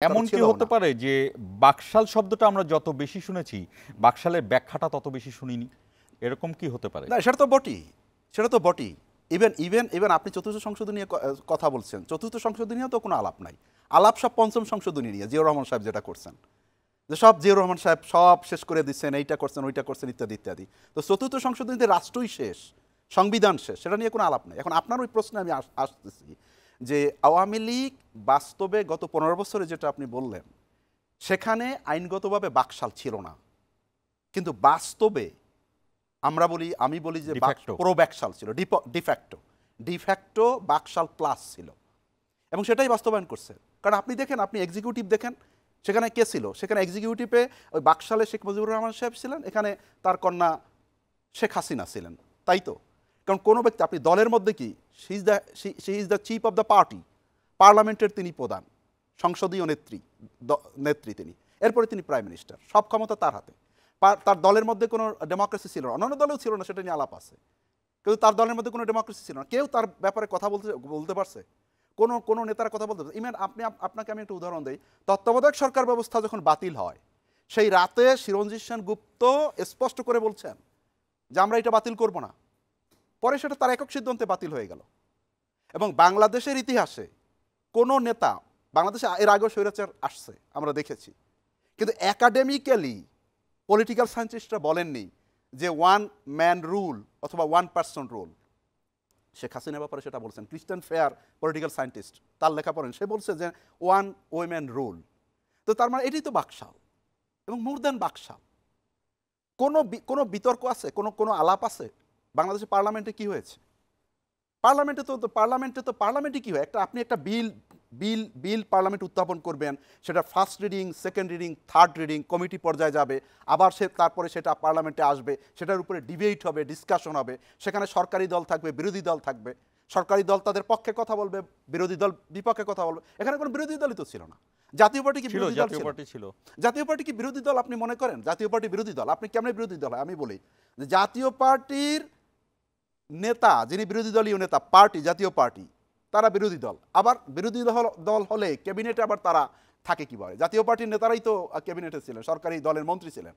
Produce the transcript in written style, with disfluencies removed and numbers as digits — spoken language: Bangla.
এমন কি হতে পারে যে বাকশাল শব্দটা আমরা যত বেশি শুনেছি বাকশালের ব্যাখ্যাটা তত বেশি শুনিনি, এরকম কি হতে পারে? না, সেটা তো বটেই, সেটা তো বটেই। ইভেন ইভেন ইভেন আপনি চতুর্থ সংশোধনী নিয়ে কথা বলছেন, চতুর্থ সংশোধনী নিয়েও তো কোনো আলাপ নাই। আলাপ সব পঞ্চম সংশোধনী নিয়ে জিয়াউর রহমান সাহেব যেটা করছেন, যে সব জিয়াউর রহমান সাহেব সব শেষ করে দিচ্ছেন, এইটা করছেন ওইটা করছেন ইত্যাদি ইত্যাদি। তো চতুর্থ সংশোধনীতে রাষ্ট্রই শেষ, সংবিধান শেষ, সেটা নিয়ে কোনো আলাপ নেই। এখন আপনার ওই প্রশ্নে আমি আসতেছি যে আওয়ামী লীগ বাস্তবে গত 15 বছরে যেটা আপনি বললেন, সেখানে আইনগতভাবে বাকশাল ছিল না, কিন্তু বাস্তবে আমি বলি যে প্রো বাকশাল ছিল, ডিফ্যাক্টো বাকশাল প্লাস ছিল, এবং সেটাই বাস্তবায়ন করছে। কারণ আপনি দেখেন, আপনি এক্সিকিউটিভ দেখেন, সেখানে কে ছিল? সেখানে এক্সিকিউটিভে ওই বাকশালে শেখ মুজিবুর রহমান সাহেব ছিলেন, এখানে তার কন্যা শেখ হাসিনা ছিলেন, তাই তো? কারণ কোনো ব্যক্তি, আপনি দলের মধ্যে কি, she is the chief of the party, পার্লামেন্টের তিনি প্রধান, সংসদীয় নেত্রী তিনি, এরপরে তিনি প্রাইম মিনিস্টার, সব ক্ষমতা তার হাতে। তার দলের মধ্যে কোনো ডেমোক্রেসি ছিল না, অন্যান্য দলেও ছিল না, সেটা নিয়ে আলাপ আছে, কিন্তু তার দলের মধ্যে কোনো ডেমোক্রেসি ছিল না। কেউ তার ব্যাপারে কথা বলতে পারছে? কোনো নেতার কথা বলতে পারছে? ইভেন আপনাকে আমি একটা উদাহরণ দিই, তত্ত্বাবধায়ক সরকার ব্যবস্থা যখন বাতিল হয়, সেই রাতে চিরঞ্জিত সেনগুপ্ত স্পষ্ট করে বলছেন যে আমরা এটা বাতিল করব না। পরে সেটা তার একক সিদ্ধান্তে বাতিল হয়ে গেল। এবং বাংলাদেশের ইতিহাসে কোনো নেতা, বাংলাদেশে এর আগেও স্বৈরাচার আসছে আমরা দেখেছি, কিন্তু একাডেমিক্যালি পলিটিক্যাল সায়েন্টিস্টরা বলেননি যে ওয়ান ম্যান রুল অথবা ওয়ান পার্সন রুল। শেখ হাসিনার ব্যাপারে সেটা বলছেন, ক্রিস্টিয়ান ফেয়ার পলিটিক্যাল সায়েন্টিস্ট, তার লেখা পড়েন, সে বলছে যে ওয়ান ওয়েম্যান রুল। তো তার মানে এটাই তো বাকশাল, এবং মোর দ্যান বাকশাল। কোনো বিতর্ক আছে, কোনো আলাপ আছে? বাংলাদেশের পার্লামেন্টে কি হয়েছে? পার্লামেন্টে কি হয়? আপনি একটা বিল পার্লামেন্ট উত্থাপন করবেন, সেটা first reading, second reading, third reading, committee পর্যায়ে যাবে, আবার তারপরে সেটা পার্লামেন্টে আসবে, সেটার উপরে ডিবেট হবে, ডিসকাশন হবে, সেখানে সরকারি দল থাকবে, বিরোধী দল থাকবে, সরকারি দল তাদের পক্ষে কথা বলবে, বিরোধী দল বিপক্ষে কথা বলবে। এখানে কোনো বিরোধী দলই তো ছিল না। জাতীয় পার্টি কি বিরোধী দল ছিল? জাতীয় পার্টি কি বিরোধী দল আপনি মনে করেন? জাতীয় পার্টি বিরোধী দল? আপনি কেমন বিরোধী দল হয়? আমি বলি যে জাতীয় পার্টির নেতা, যিনি বিরোধী দলীয় নেতা, পার্টি, জাতীয় পার্টি, তারা বিরোধী দল। আবার বিরোধী দল হলে ক্যাবিনেটে আবার তারা থাকে কিভাবে? জাতীয় পার্টির নেতারাই তো ক্যাবিনেটে ছিলেন, সরকারি দলের মন্ত্রী ছিলেন।